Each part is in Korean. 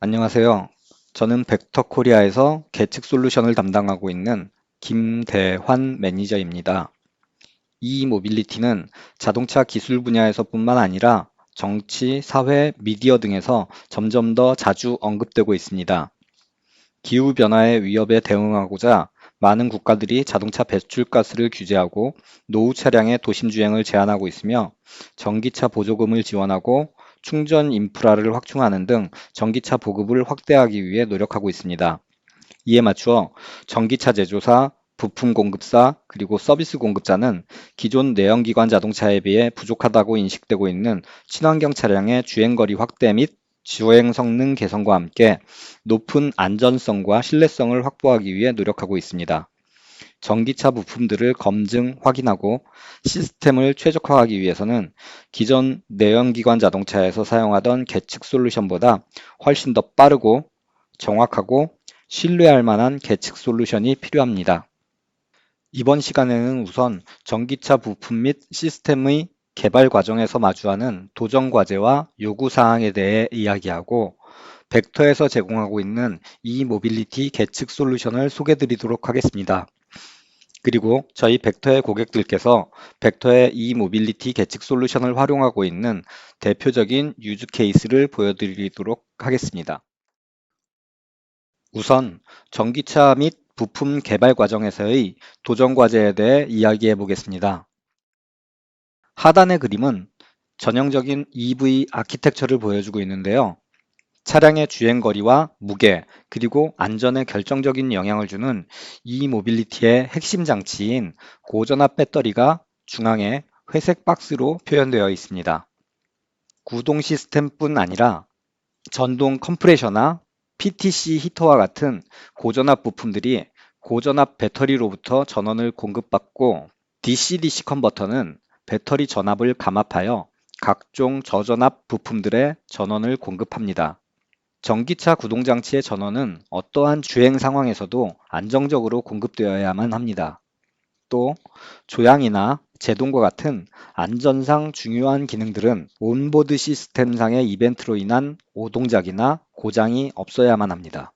안녕하세요. 저는 벡터코리아에서 계측 솔루션을 담당하고 있는 김대환 매니저입니다. 이모빌리티는 자동차 기술 분야에서뿐만 아니라 정치, 사회, 미디어 등에서 점점 더 자주 언급되고 있습니다. 기후변화의 위협에 대응하고자 많은 국가들이 자동차 배출가스를 규제하고 노후 차량의 도심 주행을 제한하고 있으며 전기차 보조금을 지원하고 충전 인프라를 확충하는 등 전기차 보급을 확대하기 위해 노력하고 있습니다. 이에 맞추어 전기차 제조사, 부품 공급사, 그리고 서비스 공급자는 기존 내연기관 자동차에 비해 부족하다고 인식되고 있는 친환경 차량의 주행거리 확대 및 주행 성능 개선과 함께 높은 안전성과 신뢰성을 확보하기 위해 노력하고 있습니다. 전기차 부품들을 검증, 확인하고 시스템을 최적화하기 위해서는 기존 내연기관 자동차에서 사용하던 계측 솔루션보다 훨씬 더 빠르고 정확하고 신뢰할 만한 계측 솔루션이 필요합니다. 이번 시간에는 우선 전기차 부품 및 시스템의 개발 과정에서 마주하는 도전 과제와 요구 사항에 대해 이야기하고 벡터에서 제공하고 있는 이모빌리티 계측 솔루션을 소개해 드리도록 하겠습니다. 그리고 저희 벡터의 고객들께서 벡터의 이모빌리티 계측 솔루션을 활용하고 있는 대표적인 유즈 케이스를 보여드리도록 하겠습니다. 우선 전기차 및 부품 개발 과정에서의 도전 과제에 대해 이야기해 보겠습니다. 하단의 그림은 전형적인 EV 아키텍처를 보여주고 있는데요. 차량의 주행거리와 무게, 그리고 안전에 결정적인 영향을 주는 이모빌리티의 핵심 장치인 고전압 배터리가 중앙에 회색 박스로 표현되어 있습니다. 구동 시스템뿐 아니라 전동 컴프레셔나 PTC 히터와 같은 고전압 부품들이 고전압 배터리로부터 전원을 공급받고 DC-DC 컨버터는 배터리 전압을 감압하여 각종 저전압 부품들의 전원을 공급합니다. 전기차 구동장치의 전원은 어떠한 주행 상황에서도 안정적으로 공급되어야만 합니다. 또 조향이나 제동과 같은 안전상 중요한 기능들은 온보드 시스템상의 이벤트로 인한 오동작이나 고장이 없어야만 합니다.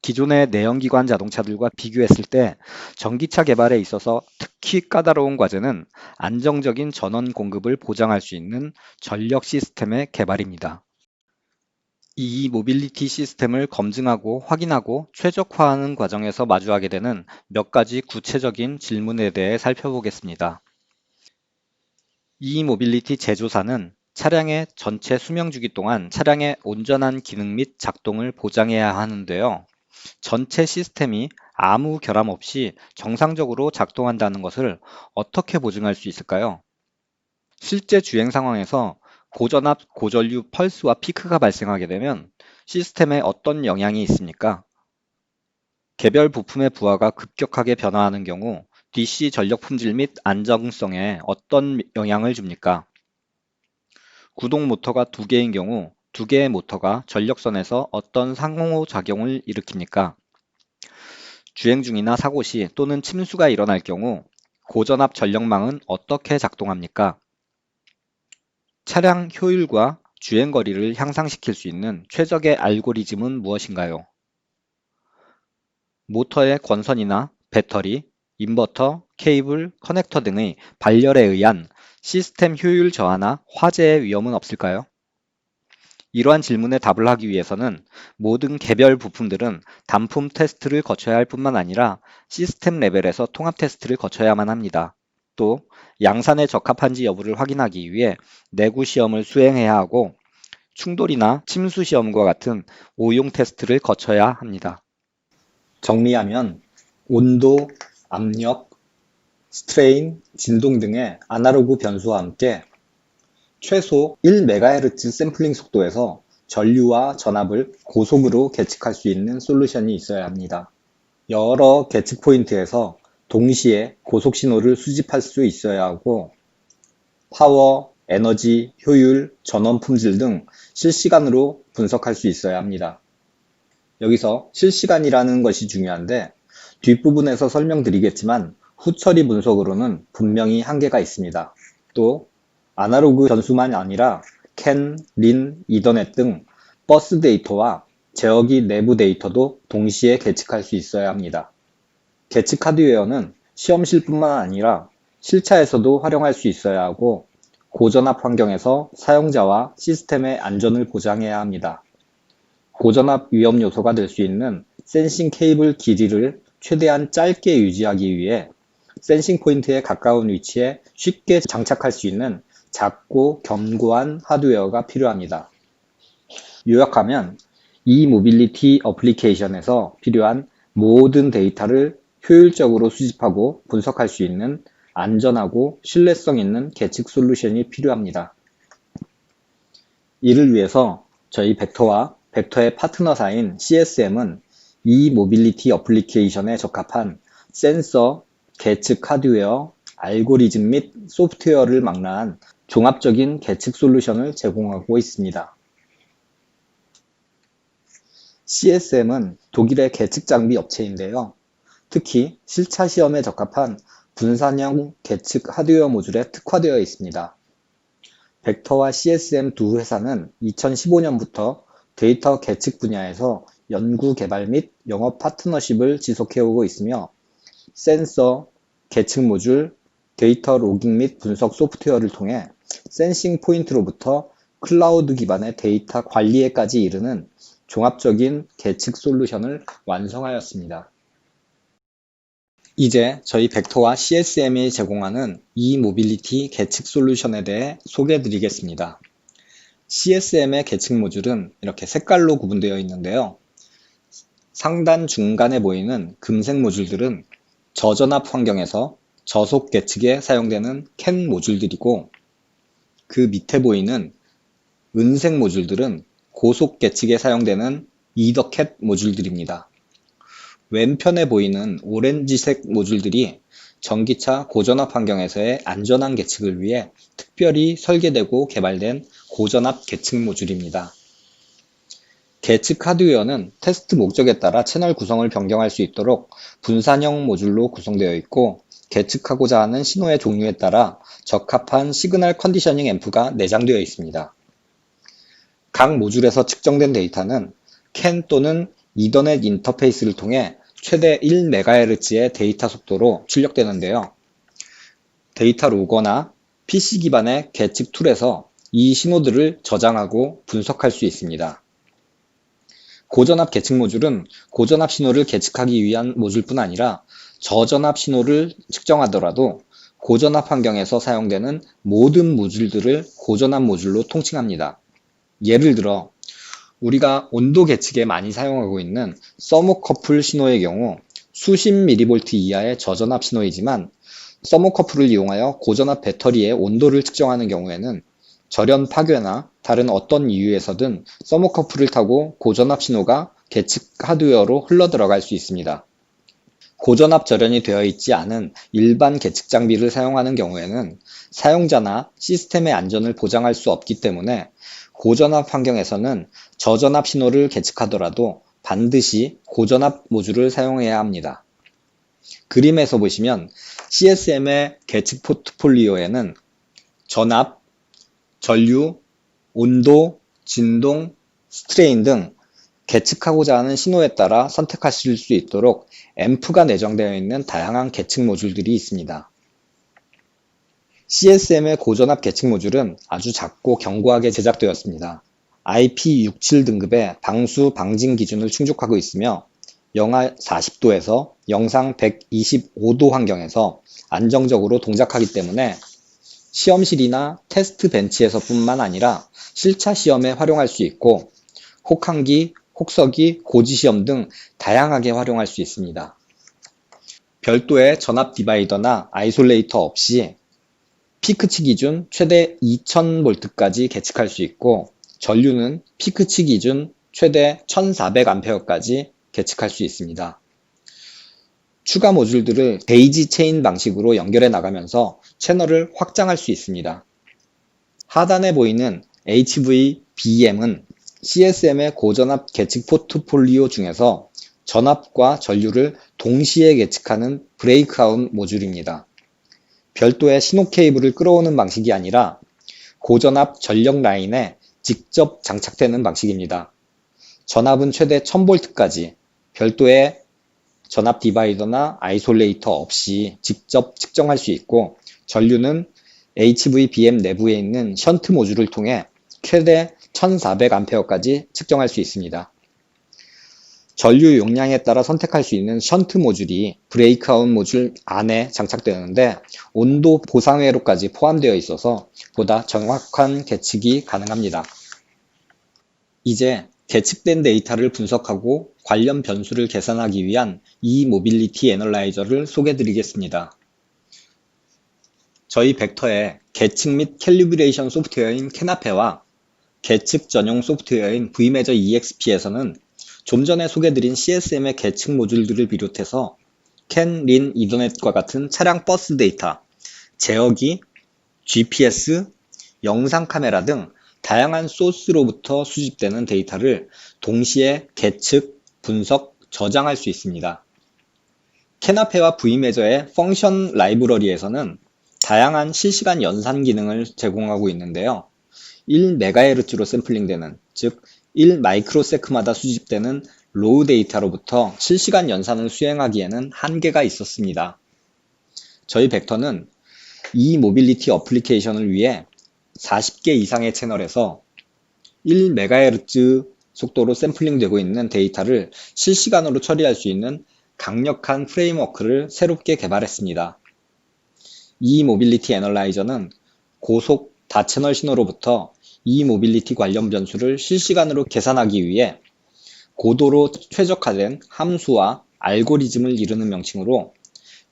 기존의 내연기관 자동차들과 비교했을 때 전기차 개발에 있어서 특히 까다로운 과제는 안정적인 전원 공급을 보장할 수 있는 전력 시스템의 개발입니다. 이 모빌리티 시스템을 검증하고 확인하고 최적화하는 과정에서 마주하게 되는 몇 가지 구체적인 질문에 대해 살펴보겠습니다. 이 모빌리티 제조사는 차량의 전체 수명 주기 동안 차량의 온전한 기능 및 작동을 보장해야 하는데요. 전체 시스템이 아무 결함 없이 정상적으로 작동한다는 것을 어떻게 보증할 수 있을까요? 실제 주행 상황에서 고전압, 고전류 펄스와 피크가 발생하게 되면 시스템에 어떤 영향이 있습니까? 개별 부품의 부하가 급격하게 변화하는 경우 DC 전력 품질 및 안정성에 어떤 영향을 줍니까? 구동 모터가 두 개인 경우 두 개의 모터가 전력선에서 어떤 상호작용을 일으킵니까? 주행 중이나 사고 시 또는 침수가 일어날 경우 고전압 전력망은 어떻게 작동합니까? 차량 효율과 주행거리를 향상시킬 수 있는 최적의 알고리즘은 무엇인가요? 모터의 권선이나 배터리, 인버터, 케이블, 커넥터 등의 발열에 의한 시스템 효율 저하나 화재의 위험은 없을까요? 이러한 질문에 답을 하기 위해서는 모든 개별 부품들은 단품 테스트를 거쳐야 할 뿐만 아니라 시스템 레벨에서 통합 테스트를 거쳐야만 합니다. 또 양산에 적합한지 여부를 확인하기 위해 내구 시험을 수행해야 하고 충돌이나 침수 시험과 같은 오용 테스트를 거쳐야 합니다. 정리하면 온도, 압력, 스트레인, 진동 등의 아날로그 변수와 함께 최소 1MHz 샘플링 속도에서 전류와 전압을 고속으로 계측할 수 있는 솔루션이 있어야 합니다. 여러 계측 포인트에서 동시에 고속 신호를 수집할 수 있어야 하고 파워, 에너지, 효율, 전원 품질 등 실시간으로 분석할 수 있어야 합니다. 여기서 실시간이라는 것이 중요한데 뒷부분에서 설명드리겠지만 후처리 분석으로는 분명히 한계가 있습니다. 또 아날로그 변수만 아니라 캔, 린, 이더넷 등 버스 데이터와 제어기 내부 데이터도 동시에 계측할 수 있어야 합니다. 계측 하드웨어는 시험실뿐만 아니라 실차에서도 활용할 수 있어야 하고 고전압 환경에서 사용자와 시스템의 안전을 보장해야 합니다. 고전압 위험 요소가 될 수 있는 센싱 케이블 길이를 최대한 짧게 유지하기 위해 센싱 포인트에 가까운 위치에 쉽게 장착할 수 있는 작고 견고한 하드웨어가 필요합니다. 요약하면 이 모빌리티 어플리케이션에서 필요한 모든 데이터를 효율적으로 수집하고 분석할 수 있는 안전하고 신뢰성 있는 계측 솔루션이 필요합니다. 이를 위해서 저희 벡터와 벡터의 파트너사인 CSM은 이 모빌리티 어플리케이션에 적합한 센서, 계측 하드웨어, 알고리즘 및 소프트웨어를 망라한 종합적인 계측 솔루션을 제공하고 있습니다. CSM은 독일의 계측 장비 업체인데요. 특히 실차 시험에 적합한 분산형 계측 하드웨어 모듈에 특화되어 있습니다. 벡터와 CSM 두 회사는 2015년부터 데이터 계측 분야에서 연구 개발 및 영업 파트너십을 지속해오고 있으며 센서, 계측 모듈, 데이터 로깅 및 분석 소프트웨어를 통해 센싱 포인트로부터 클라우드 기반의 데이터 관리에까지 이르는 종합적인 계측 솔루션을 완성하였습니다. 이제 저희 벡터와 CSM이 제공하는 이 모빌리티 계측 솔루션에 대해 소개해 드리겠습니다. CSM의 계측 모듈은 이렇게 색깔로 구분되어 있는데요. 상단 중간에 보이는 금색 모듈들은 저전압 환경에서 저속 계측에 사용되는 캔 모듈들이고 그 밑에 보이는 은색 모듈들은 고속 계측에 사용되는 이더캣 모듈들입니다. 왼편에 보이는 오렌지색 모듈들이 전기차 고전압 환경에서의 안전한 계측을 위해 특별히 설계되고 개발된 고전압 계측 모듈입니다. 계측 하드웨어는 테스트 목적에 따라 채널 구성을 변경할 수 있도록 분산형 모듈로 구성되어 있고 계측하고자 하는 신호의 종류에 따라 적합한 시그널 컨디셔닝 앰프가 내장되어 있습니다. 각 모듈에서 측정된 데이터는 CAN 또는 이더넷 인터페이스를 통해 최대 1MHz의 데이터 속도로 출력되는데요. 데이터 로거나 PC 기반의 계측 툴에서 이 신호들을 저장하고 분석할 수 있습니다. 고전압 계측 모듈은 고전압 신호를 계측하기 위한 모듈뿐 아니라 저전압 신호를 측정하더라도 고전압 환경에서 사용되는 모든 모듈들을 고전압 모듈로 통칭합니다. 예를 들어 우리가 온도 계측에 많이 사용하고 있는 서모커플 신호의 경우 수십 미리볼트 이하의 저전압 신호이지만 서모커플을 이용하여 고전압 배터리의 온도를 측정하는 경우에는 절연 파괴나 다른 어떤 이유에서든 서모커플을 타고 고전압 신호가 계측 하드웨어로 흘러들어갈 수 있습니다. 고전압 절연이 되어 있지 않은 일반 계측 장비를 사용하는 경우에는 사용자나 시스템의 안전을 보장할 수 없기 때문에 고전압 환경에서는 저전압 신호를 계측하더라도 반드시 고전압 모듈을 사용해야 합니다. 그림에서 보시면 CSM의 계측 포트폴리오에는 전압, 전류, 온도, 진동, 스트레인 등 계측하고자 하는 신호에 따라 선택하실 수 있도록 앰프가 내장되어 있는 다양한 계측 모듈들이 있습니다. CSM의 고전압 계측 모듈은 아주 작고 견고하게 제작되었습니다. IP67 등급의 방수 방진 기준을 충족하고 있으며 영하 40도에서 영상 125도 환경에서 안정적으로 동작하기 때문에 시험실이나 테스트 벤치에서 뿐만 아니라 실차 시험에 활용할 수 있고 혹한기, 혹서기, 고지시험 등 다양하게 활용할 수 있습니다. 별도의 전압 디바이더나 아이솔레이터 없이 피크치 기준 최대 2000V까지 계측할 수 있고 전류는 피크치 기준 최대 1400A까지 계측할 수 있습니다. 추가 모듈들을 데이지 체인 방식으로 연결해 나가면서 채널을 확장할 수 있습니다. 하단에 보이는 HV-BM은 CSM의 고전압 계측 포트폴리오 중에서 전압과 전류를 동시에 계측하는 브레이크아웃 모듈입니다. 별도의 신호 케이블을 끌어오는 방식이 아니라 고전압 전력 라인에 직접 장착되는 방식입니다. 전압은 최대 1000V까지 별도의 전압 디바이더나 아이솔레이터 없이 직접 측정할 수 있고, 전류는 HVBM 내부에 있는 션트 모듈을 통해 최대 1400A까지 측정할 수 있습니다. 전류 용량에 따라 선택할 수 있는 션트 모듈이 브레이크아웃 모듈 안에 장착되는데, 온도 보상 회로까지 포함되어 있어서 보다 정확한 계측이 가능합니다. 이제 계측된 데이터를 분석하고 관련 변수를 계산하기 위한 eMobility 애널라이저를 소개해 드리겠습니다. 저희 벡터의 계측 및 캘리브레이션 소프트웨어인 캐나페와 계측 전용 소프트웨어인 Vmeasure EXP에서는 좀 전에 소개드린 CSM의 계측 모듈들을 비롯해서 CAN, RIN, 이더넷과 같은 차량 버스 데이터, 제어기, GPS, 영상 카메라 등 다양한 소스로부터 수집되는 데이터를 동시에 계측, 분석, 저장할 수 있습니다. 캐나페와 Vmeasure의 펑션 라이브러리에서는 다양한 실시간 연산 기능을 제공하고 있는데요. 1MHz로 샘플링되는, 즉 1마이크로세크마다 수집되는 로우 데이터로부터 실시간 연산을 수행하기에는 한계가 있었습니다. 저희 벡터는 eMobility 어플리케이션을 위해 40개 이상의 채널에서 1MHz 속도로 샘플링되고 있는 데이터를 실시간으로 처리할 수 있는 강력한 프레임워크를 새롭게 개발했습니다. eMobility 애널라이저는 고속 다채널 신호로부터 eMobility 관련 변수를 실시간으로 계산하기 위해 고도로 최적화된 함수와 알고리즘을 이루는 명칭으로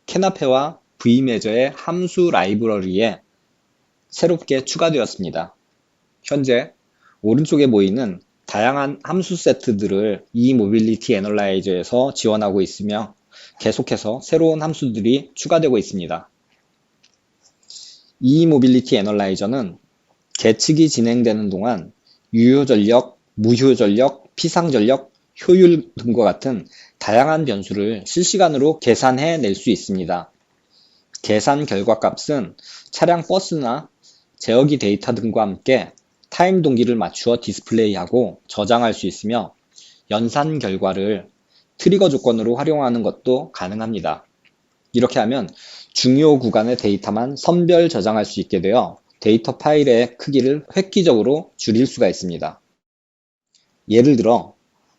캐나페와 Vmeasure의 함수 라이브러리에 새롭게 추가되었습니다. 현재 오른쪽에 보이는 다양한 함수 세트들을 eMobility 애널라이저에서 지원하고 있으며 계속해서 새로운 함수들이 추가되고 있습니다. eMobility 애널라이저는 계측이 진행되는 동안 유효전력, 무효전력, 피상전력, 효율 등과 같은 다양한 변수를 실시간으로 계산해 낼 수 있습니다. 계산 결과값은 차량 버스나 제어기 데이터 등과 함께 타임 동기를 맞추어 디스플레이하고 저장할 수 있으며, 연산 결과를 트리거 조건으로 활용하는 것도 가능합니다. 이렇게 하면 중요 구간의 데이터만 선별 저장할 수 있게 되어 데이터 파일의 크기를 획기적으로 줄일 수가 있습니다. 예를 들어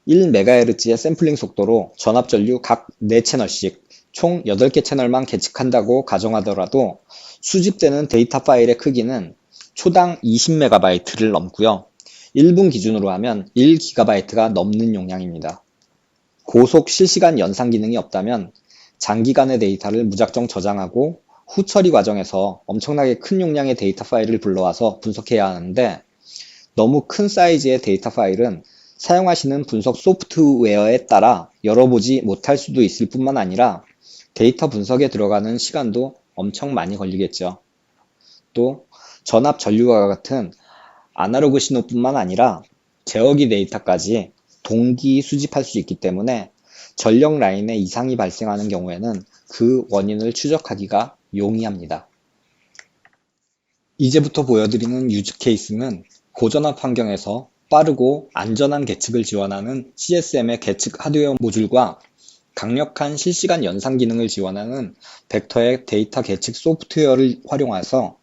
1MHz의 샘플링 속도로 전압전류 각 4채널씩 총 8개 채널만 계측한다고 가정하더라도 수집되는 데이터 파일의 크기는 초당 20MB를 넘고요. 1분 기준으로 하면 1GB가 넘는 용량입니다. 고속 실시간 연산 기능이 없다면 장기간의 데이터를 무작정 저장하고 후 처리 과정에서 엄청나게 큰 용량의 데이터 파일을 불러와서 분석해야 하는데, 너무 큰 사이즈의 데이터 파일은 사용하시는 분석 소프트웨어에 따라 열어보지 못할 수도 있을 뿐만 아니라 데이터 분석에 들어가는 시간도 엄청 많이 걸리겠죠. 또 전압 전류와 같은 아날로그 신호뿐만 아니라 제어기 데이터까지 동기 수집할 수 있기 때문에 전력 라인에 이상이 발생하는 경우에는 그 원인을 추적하기가 용이합니다. 이제부터 보여드리는 유즈 케이스는 고전압 환경에서 빠르고 안전한 계측을 지원하는 CSM의 계측 하드웨어 모듈과 강력한 실시간 연산 기능을 지원하는 벡터의 데이터 계측 소프트웨어를 활용해서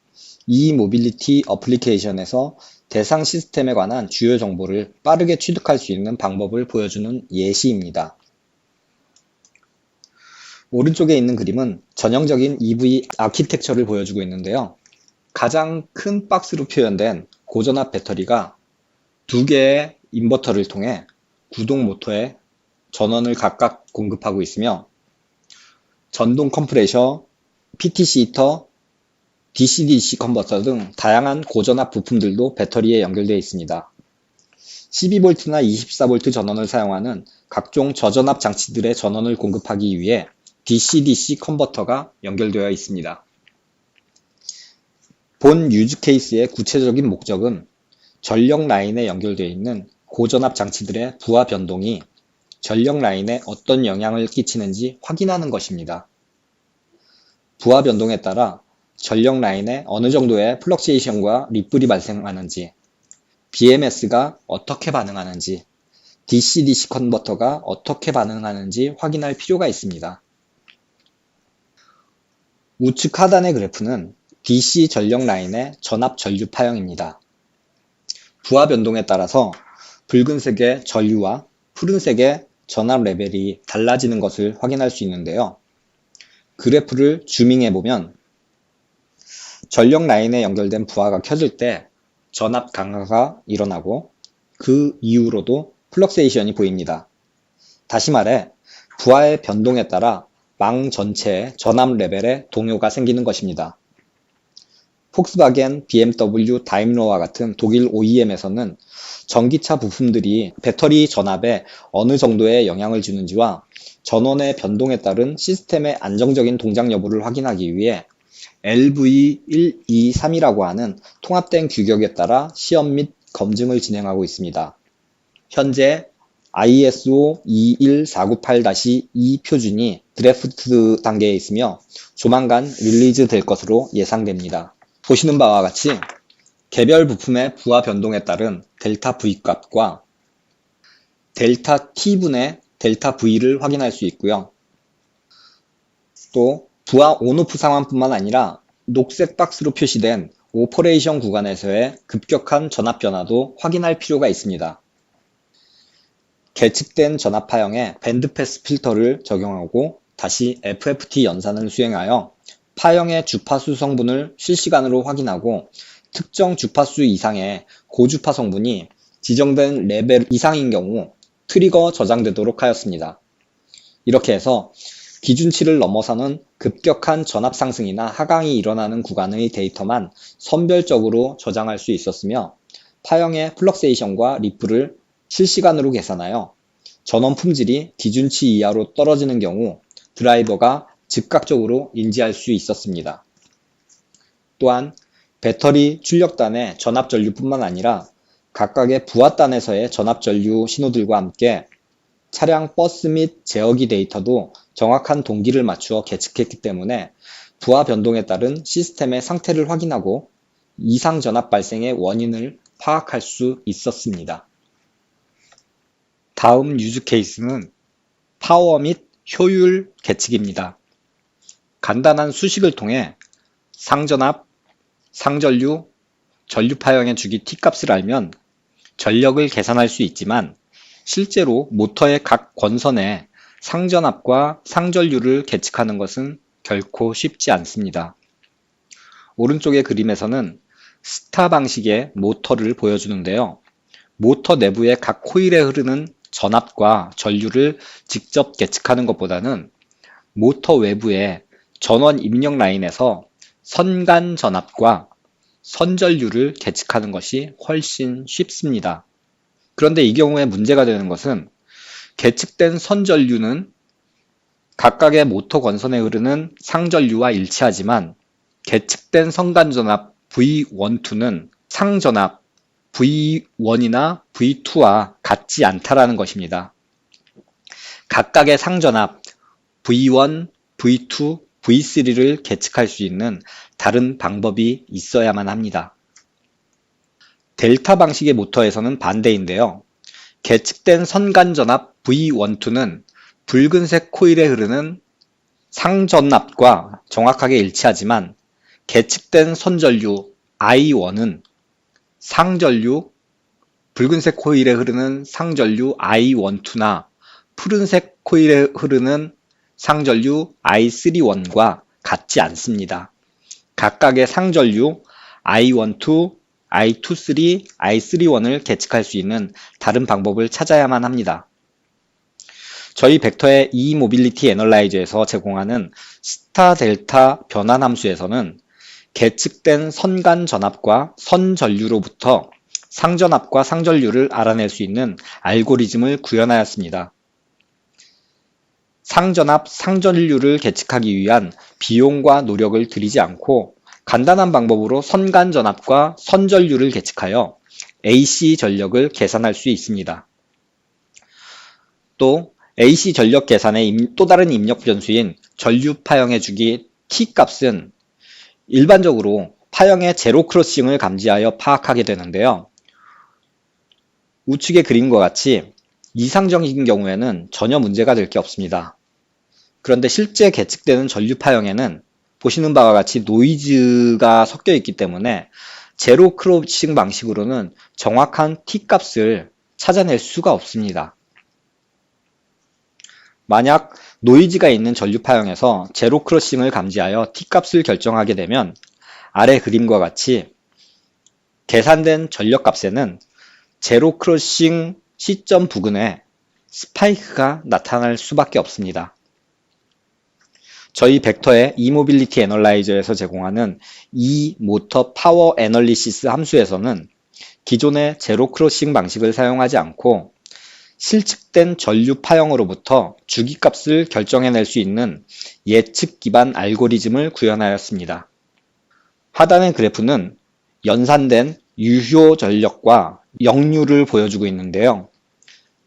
eMobility 어플리케이션에서 대상 시스템에 관한 주요 정보를 빠르게 취득할 수 있는 방법을 보여주는 예시입니다. 오른쪽에 있는 그림은 전형적인 EV 아키텍처를 보여주고 있는데요. 가장 큰 박스로 표현된 고전압 배터리가 2개의 인버터를 통해 구동 모터에 전원을 각각 공급하고 있으며, 전동 컴프레셔, PTC 히터, DC-DC 컨버터 등 다양한 고전압 부품들도 배터리에 연결되어 있습니다. 12V나 24V 전원을 사용하는 각종 저전압 장치들의 전원을 공급하기 위해 DC-DC 컨버터가 연결되어 있습니다. 본 유즈 케이스의 구체적인 목적은 전력 라인에 연결되어 있는 고전압 장치들의 부하 변동이 전력 라인에 어떤 영향을 끼치는지 확인하는 것입니다. 부하 변동에 따라 전력 라인에 어느 정도의 플럭시에이션과 리플이 발생하는지, BMS가 어떻게 반응하는지, DC-DC 컨버터가 어떻게 반응하는지 확인할 필요가 있습니다. 우측 하단의 그래프는 DC 전력 라인의 전압 전류 파형입니다. 부하 변동에 따라서 붉은색의 전류와 푸른색의 전압 레벨이 달라지는 것을 확인할 수 있는데요. 그래프를 줌잉해보면 전력 라인에 연결된 부하가 켜질 때 전압 강화가 일어나고 그 이후로도 플럭세이션이 보입니다. 다시 말해 부하의 변동에 따라 망 전체의 전압 레벨에 동요가 생기는 것입니다. 폭스바겐, BMW, 다임러와 같은 독일 OEM에서는 전기차 부품들이 배터리 전압에 어느 정도의 영향을 주는지와 전원의 변동에 따른 시스템의 안정적인 동작 여부를 확인하기 위해 LV123이라고 하는 통합된 규격에 따라 시험 및 검증을 진행하고 있습니다. 현재 ISO 21498-2 표준이 드래프트 단계에 있으며 조만간 릴리즈 될 것으로 예상됩니다. 보시는 바와 같이 개별 부품의 부하 변동에 따른 델타 V 값과 델타 T분의 델타 V를 확인할 수 있고요. 또 부하 온오프 상황뿐만 아니라 녹색 박스로 표시된 오퍼레이션 구간에서의 급격한 전압 변화도 확인할 필요가 있습니다. 계측된 전압 파형에 밴드패스 필터를 적용하고 다시 FFT 연산을 수행하여 파형의 주파수 성분을 실시간으로 확인하고 특정 주파수 이상의 고주파 성분이 지정된 레벨 이상인 경우 트리거 저장되도록 하였습니다. 이렇게 해서 기준치를 넘어서는 급격한 전압 상승이나 하강이 일어나는 구간의 데이터만 선별적으로 저장할 수 있었으며 파형의 플럭세이션과 리플을 실시간으로 계산하여 전원 품질이 기준치 이하로 떨어지는 경우 드라이버가 즉각적으로 인지할 수 있었습니다. 또한 배터리 출력단의 전압 전류뿐만 아니라 각각의 부하단에서의 전압 전류 신호들과 함께 차량 버스 및 제어기 데이터도 정확한 동기를 맞추어 계측했기 때문에 부하 변동에 따른 시스템의 상태를 확인하고 이상 전압 발생의 원인을 파악할 수 있었습니다. 다음 유즈 케이스는 파워 및 효율 계측입니다. 간단한 수식을 통해 상전압, 상전류, 전류 파형의 주기 T값을 알면 전력을 계산할 수 있지만 실제로 모터의 각 권선에 상전압과 상전류를 계측하는 것은 결코 쉽지 않습니다. 오른쪽의 그림에서는 스타 방식의 모터를 보여주는데요. 모터 내부의 각 코일에 흐르는 전압과 전류를 직접 계측하는 것보다는 모터 외부의 전원 입력 라인에서 선간 전압과 선전류를 계측하는 것이 훨씬 쉽습니다. 그런데 이 경우에 문제가 되는 것은 계측된 선전류는 각각의 모터 권선에 흐르는 상전류와 일치하지만 계측된 선간전압 V12는 상전압 V1이나 V2와 같지 않다라는 것입니다. 각각의 상전압 V1, V2, V3를 계측할 수 있는 다른 방법이 있어야만 합니다. 델타 방식의 모터에서는 반대인데요. 계측된 선간전압 V12는 붉은색 코일에 흐르는 상전압과 정확하게 일치하지만 계측된 선전류 I1은 상전류, 붉은색 코일에 흐르는 상전류 I12나 푸른색 코일에 흐르는 상전류 I31과 같지 않습니다. 각각의 상전류 I12, I23, I31을 계측할 수 있는 다른 방법을 찾아야만 합니다. 저희 벡터의 eMobility 애널라이저에서 제공하는 스타 델타 변환 함수에서는 계측된 선간 전압과 선전류로부터 상전압과 상전류를 알아낼 수 있는 알고리즘을 구현하였습니다. 상전압, 상전류를 계측하기 위한 비용과 노력을 들이지 않고 간단한 방법으로 선간 전압과 선전류를 계측하여 AC 전력을 계산할 수 있습니다. 또 AC 전력 계산의 또 다른 입력 변수인 전류 파형의 주기 T값은 일반적으로 파형의 제로 크로싱을 감지하여 파악하게 되는데요. 우측의 그림과 같이 이상적인 경우에는 전혀 문제가 될 게 없습니다. 그런데 실제 계측되는 전류파형에는 보시는 바와 같이 노이즈가 섞여 있기 때문에 제로 크로싱 방식으로는 정확한 T값을 찾아낼 수가 없습니다. 만약 노이즈가 있는 전류파형에서 제로 크로싱을 감지하여 T값을 결정하게 되면 아래 그림과 같이 계산된 전력값에는 제로 크로싱 시점 부근에 스파이크가 나타날 수밖에 없습니다. 저희 벡터의 eMobility 애널라이저에서 제공하는 eMotor Power Analysis 함수에서는 기존의 제로 크로싱 방식을 사용하지 않고 실측된 전류 파형으로부터 주기값을 결정해낼 수 있는 예측 기반 알고리즘을 구현하였습니다. 하단의 그래프는 연산된 유효 전력과 역류를 보여주고 있는데요.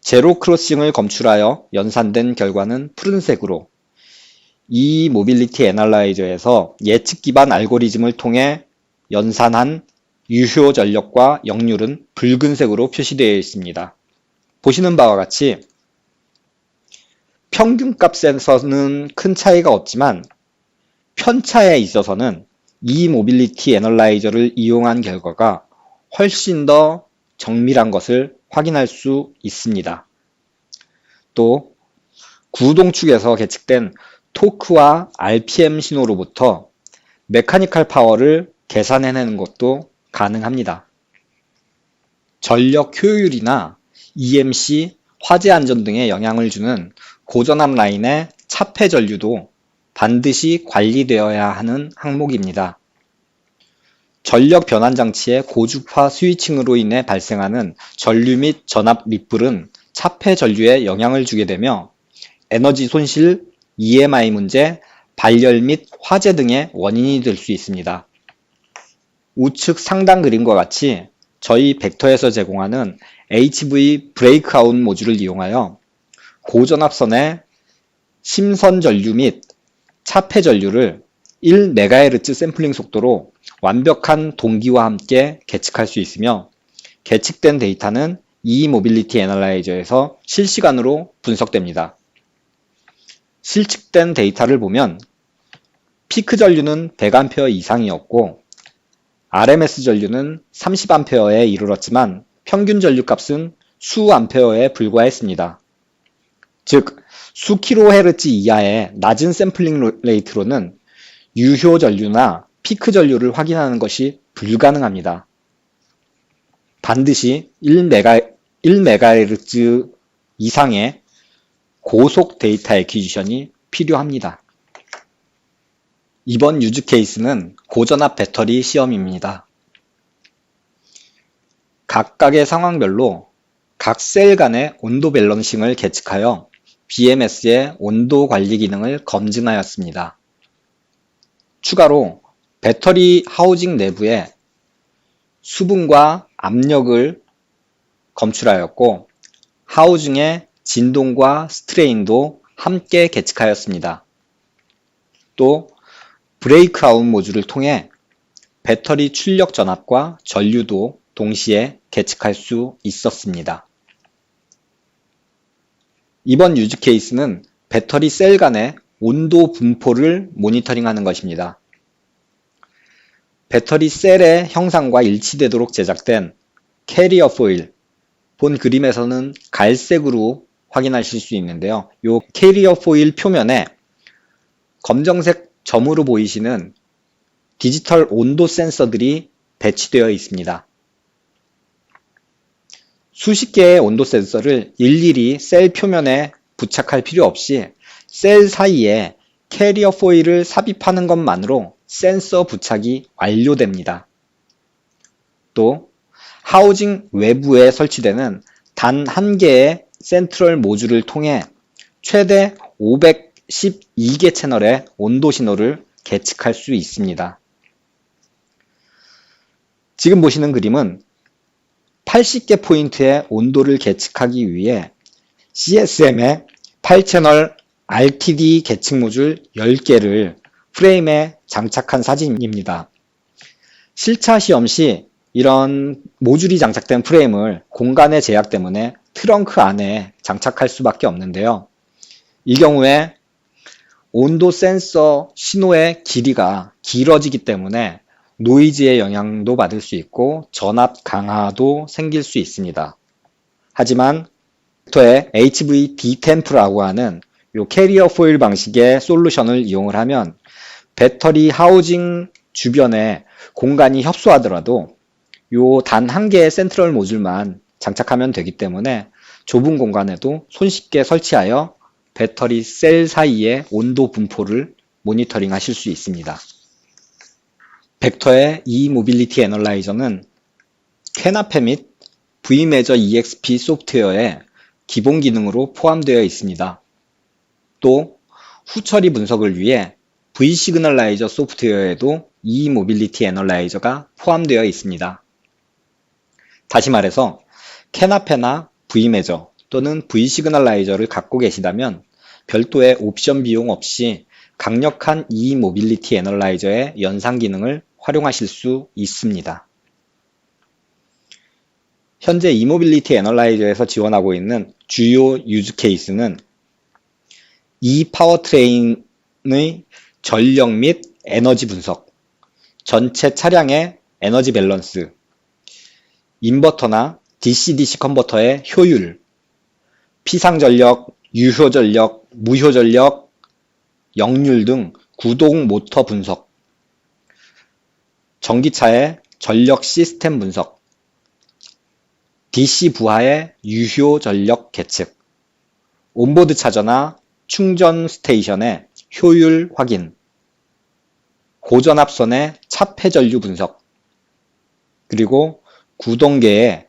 제로 크로싱을 검출하여 연산된 결과는 푸른색으로, 이 모빌리티 애널라이저에서 예측 기반 알고리즘을 통해 연산한 유효 전력과 역률은 붉은색으로 표시되어 있습니다. 보시는 바와 같이 평균값에서는 큰 차이가 없지만 편차에 있어서는 이 모빌리티 애널라이저를 이용한 결과가 훨씬 더 정밀한 것을 확인할 수 있습니다. 또 구동축에서 계측된 토크와 RPM 신호로부터 메카니컬 파워를 계산해내는 것도 가능합니다. 전력 효율이나 EMC, 화재 안전 등에 영향을 주는 고전압 라인의 차폐 전류도 반드시 관리되어야 하는 항목입니다. 전력 변환 장치의 고주파 스위칭으로 인해 발생하는 전류 및 전압 리플은 차폐 전류에 영향을 주게 되며 에너지 손실, EMI 문제, 발열 및 화재 등의 원인이 될 수 있습니다. 우측 상단 그림과 같이 저희 벡터에서 제공하는 HV 브레이크아웃 모듈을 이용하여 고전압선의 심선 전류 및 차폐 전류를 1MHz 샘플링 속도로 완벽한 동기와 함께 계측할 수 있으며 계측된 데이터는 eMobility 애널라이저에서 실시간으로 분석됩니다. 실측된 데이터를 보면 피크 전류는 100A 이상이었고 RMS 전류는 30A에 이르렀지만 평균 전류 값은 수 암페어에 불과했습니다. 즉, 수 kHz 이하의 낮은 샘플링 레이트로는 유효 전류나 피크 전류를 확인하는 것이 불가능합니다. 반드시 1MHz 이상의 고속 데이터 애퀴지션이 필요합니다. 이번 유즈 케이스는 고전압 배터리 시험입니다. 각각의 상황별로 각 셀 간의 온도 밸런싱을 계측하여 BMS의 온도 관리 기능을 검증하였습니다. 추가로 배터리 하우징 내부에 수분과 압력을 검출하였고 하우징의 진동과 스트레인도 함께 계측하였습니다. 또 브레이크아웃 모듈을 통해 배터리 출력 전압과 전류도 동시에 계측할 수 있었습니다. 이번 유즈 케이스는 배터리 셀 간의 온도 분포를 모니터링하는 것입니다. 배터리 셀의 형상과 일치되도록 제작된 캐리어 포일, 본 그림에서는 갈색으로 확인하실 수 있는데요. 이 캐리어 포일 표면에 검정색 점으로 보이시는 디지털 온도 센서들이 배치되어 있습니다. 수십 개의 온도 센서를 일일이 셀 표면에 부착할 필요 없이 셀 사이에 캐리어 포일을 삽입하는 것만으로 센서 부착이 완료됩니다. 또 하우징 외부에 설치되는 단 한 개의 센트럴 모듈을 통해 최대 512개 채널의 온도 신호를 계측할 수 있습니다. 지금 보시는 그림은 80개 포인트의 온도를 계측하기 위해 CSM의 8채널 RTD 계측 모듈 10개를 프레임에 장착한 사진입니다. 실차 시험 시 이런 모듈이 장착된 프레임을 공간의 제약 때문에 트렁크 안에 장착할 수밖에 없는데요. 이 경우에 온도 센서 신호의 길이가 길어지기 때문에 노이즈의 영향도 받을 수 있고 전압 강화도 생길 수 있습니다. 하지만 벡터의 HV-Dtem프라고 하는 요 캐리어 포일 방식의 솔루션을 이용을 하면 배터리 하우징 주변에 공간이 협소하더라도 요 단 한 개의 센트럴 모듈만 장착하면 되기 때문에 좁은 공간에도 손쉽게 설치하여 배터리 셀 사이의 온도 분포를 모니터링 하실 수 있습니다. 벡터의 eMobility 애널라이저는 캐나페 및 Vmeasure EXP 소프트웨어의 기본 기능으로 포함되어 있습니다. 또 후처리 분석을 위해 V시그널라이저 소프트웨어에도 eMobility 애널라이저가 포함되어 있습니다. 다시 말해서 캐나페나 Vmeasure 또는 V시그널라이저를 갖고 계시다면 별도의 옵션 비용 없이 강력한 eMobility 애널라이저의 연상 기능을 활용하실 수 있습니다. 현재 eMobility 애널라이저에서 지원하고 있는 주요 유즈 케이스는 e-파워트레인의 전력 및 에너지 분석, 전체 차량의 에너지 밸런스, 인버터나 DC-DC 컨버터의 효율, 피상전력, 유효전력, 무효전력, 역률 등 구동 모터 분석, 전기차의 전력 시스템 분석, DC 부하의 유효 전력 계측, 온보드 차저나 충전 스테이션의 효율 확인, 고전압선의 차폐 전류 분석, 그리고 구동계의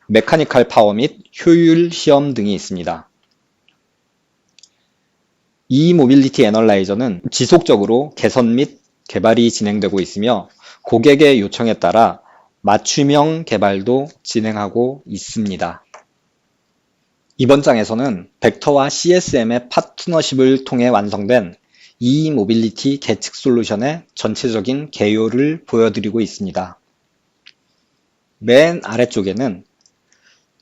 메카니컬 파워 및 효율 시험 등이 있습니다. eMobility 애널라이저는 지속적으로 개선 및 개발이 진행되고 있으며 고객의 요청에 따라 맞춤형 개발도 진행하고 있습니다. 이번 장에서는 벡터와 CSM의 파트너십을 통해 완성된 eMobility 계측 솔루션의 전체적인 개요를 보여드리고 있습니다. 맨 아래쪽에는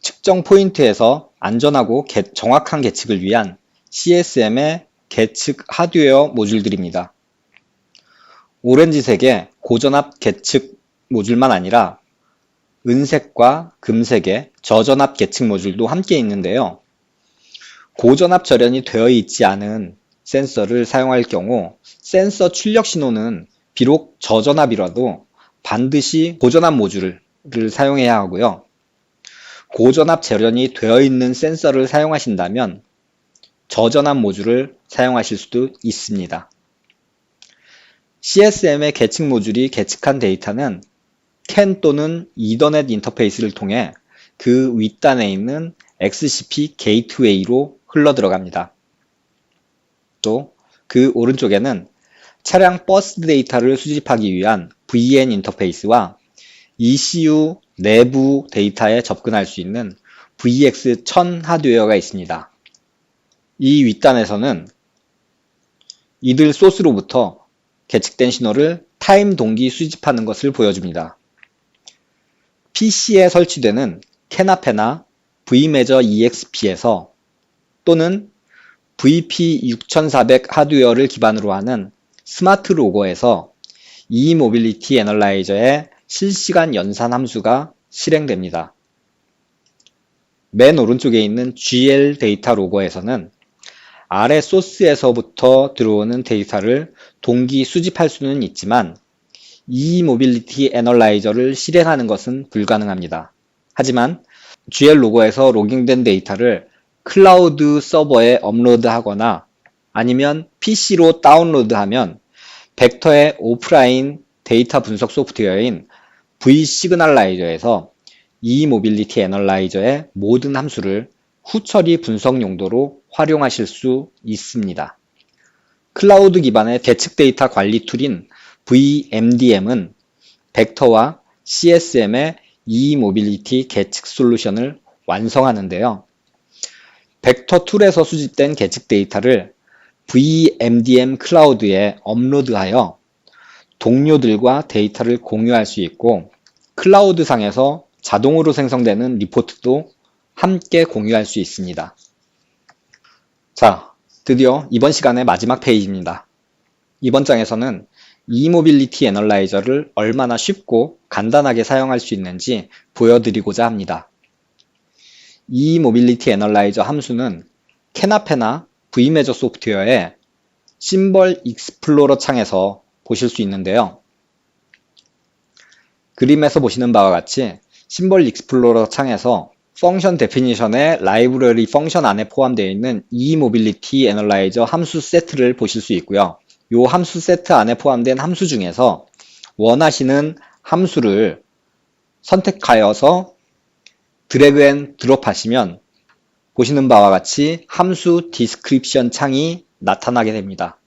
측정 포인트에서 안전하고 정확한 계측을 위한 CSM의 계측 하드웨어 모듈들입니다. 오렌지색의 고전압 계측 모듈만 아니라 은색과 금색의 저전압 계측 모듈도 함께 있는데요. 고전압 절연이 되어 있지 않은 센서를 사용할 경우 센서 출력 신호는 비록 저전압이라도 반드시 고전압 모듈을 사용해야 하고요. 고전압 절연이 되어 있는 센서를 사용하신다면 저전압 모듈을 사용하실 수도 있습니다. CSM의 계측 모듈이 계측한 데이터는 CAN 또는 이더넷 인터페이스를 통해 그 윗단에 있는 XCP 게이트웨이로 흘러 들어갑니다. 또 그 오른쪽에는 차량 버스 데이터를 수집하기 위한 VN 인터페이스와 ECU 내부 데이터에 접근할 수 있는 VX1000 하드웨어가 있습니다. 이 윗단에서는 이들 소스로부터 계측된 신호를 타임 동기 수집하는 것을 보여줍니다. PC에 설치되는 캐나페나 Vmeasure EXP에서 또는 VP6400 하드웨어를 기반으로 하는 스마트 로거에서 eMobility 애널라이저의 실시간 연산 함수가 실행됩니다. 맨 오른쪽에 있는 GL 데이터 로거에서는 아래 소스에서부터 들어오는 데이터를 동기 수집할 수는 있지만 eMobility 애널라이저를 실행하는 것은 불가능합니다. 하지만 GL 로거에서 로깅된 데이터를 클라우드 서버에 업로드하거나 아니면 PC로 다운로드하면 벡터의 오프라인 데이터 분석 소프트웨어인 V시그널라이저에서 eMobility 애널라이저의 모든 함수를 후처리 분석 용도로 활용하실 수 있습니다. 클라우드 기반의 계측 데이터 관리 툴인 VMDM은 벡터와 CSM의 eMobility 계측 솔루션을 완성하는데요. 벡터 툴에서 수집된 계측 데이터를 VMDM 클라우드에 업로드하여 동료들과 데이터를 공유할 수 있고 클라우드상에서 자동으로 생성되는 리포트도 함께 공유할 수 있습니다. 자, 드디어 이번 시간의 마지막 페이지입니다. 이번 장에서는 e모빌리티 애널라이저를 얼마나 쉽고 간단하게 사용할 수 있는지 보여드리고자 합니다. e모빌리티 애널라이저 함수는 캐나페나 Vmeasure 소프트웨어의 심벌 익스플로러 창에서 보실 수 있는데요. 그림에서 보시는 바와 같이 심벌 익스플로러 창에서 펑션 데피니션의 라이브러리 펑션 안에 포함되어 있는 e모빌리티 애널라이저 함수 세트를 보실 수 있고요. 이 함수 세트 안에 포함된 함수 중에서 원하시는 함수를 선택하여서 드래그 앤 드롭 하시면 보시는 바와 같이 함수 디스크립션 창이 나타나게 됩니다.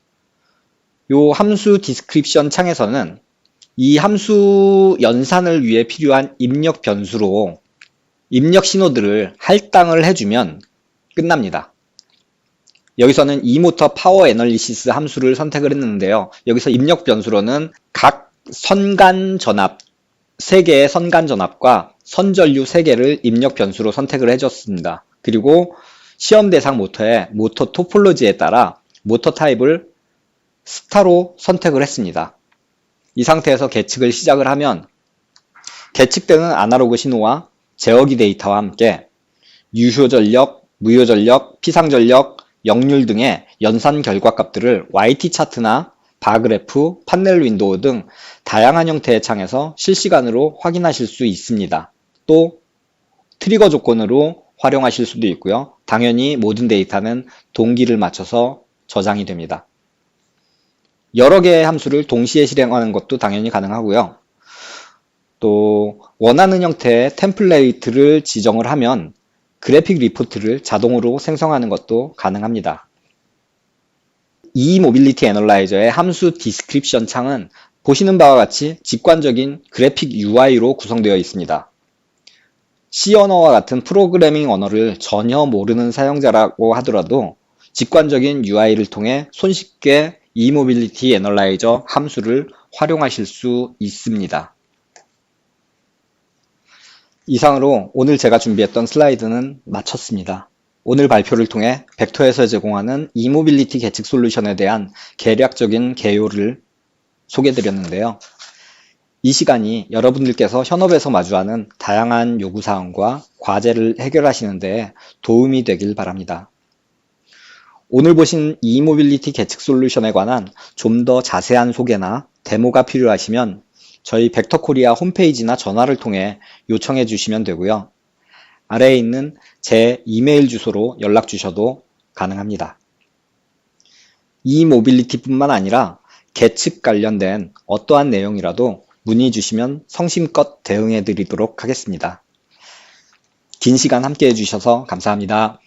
이 함수 디스크립션 창에서는 이 함수 연산을 위해 필요한 입력 변수로 입력 신호들을 할당을 해주면 끝납니다. 여기서는 e모터 파워 애널리시스 함수를 선택을 했는데요. 여기서 입력 변수로는 각 선간 전압 3개의 선간 전압과 선전류 3개를 입력 변수로 선택을 해줬습니다. 그리고 시험 대상 모터의 모터 토폴로지에 따라 모터 타입을 스타로 선택을 했습니다. 이 상태에서 계측을 시작을 하면 계측되는 아날로그 신호와 제어기 데이터와 함께 유효 전력, 무효 전력, 피상 전력, 역률 등의 연산 결과값들을 YT 차트나 바그래프, 판넬 윈도우 등 다양한 형태의 창에서 실시간으로 확인하실 수 있습니다. 또 트리거 조건으로 활용하실 수도 있고요. 당연히 모든 데이터는 동기를 맞춰서 저장이 됩니다. 여러 개의 함수를 동시에 실행하는 것도 당연히 가능하고요. 또 원하는 형태의 템플레이트를 지정을 하면 그래픽 리포트를 자동으로 생성하는 것도 가능합니다. e모빌리티 애널라이저의 함수 디스크립션 창은 보시는 바와 같이 직관적인 그래픽 UI로 구성되어 있습니다. C 언어와 같은 프로그래밍 언어를 전혀 모르는 사용자라고 하더라도 직관적인 UI를 통해 손쉽게 e모빌리티 애널라이저 함수를 활용하실 수 있습니다. 이상으로 오늘 제가 준비했던 슬라이드는 마쳤습니다. 오늘 발표를 통해 벡터에서 제공하는 e모빌리티 계측 솔루션에 대한 개략적인 개요를 소개드렸는데요. 이 시간이 여러분들께서 현업에서 마주하는 다양한 요구사항과 과제를 해결하시는 데 도움이 되길 바랍니다. 오늘 보신 e모빌리티 계측 솔루션에 관한 좀 더 자세한 소개나 데모가 필요하시면 저희 벡터코리아 홈페이지나 전화를 통해 요청해 주시면 되고요. 아래에 있는 제 이메일 주소로 연락 주셔도 가능합니다. e모빌리티뿐만 아니라 계측 관련된 어떠한 내용이라도 문의 주시면 성심껏 대응해 드리도록 하겠습니다. 긴 시간 함께 해주셔서 감사합니다.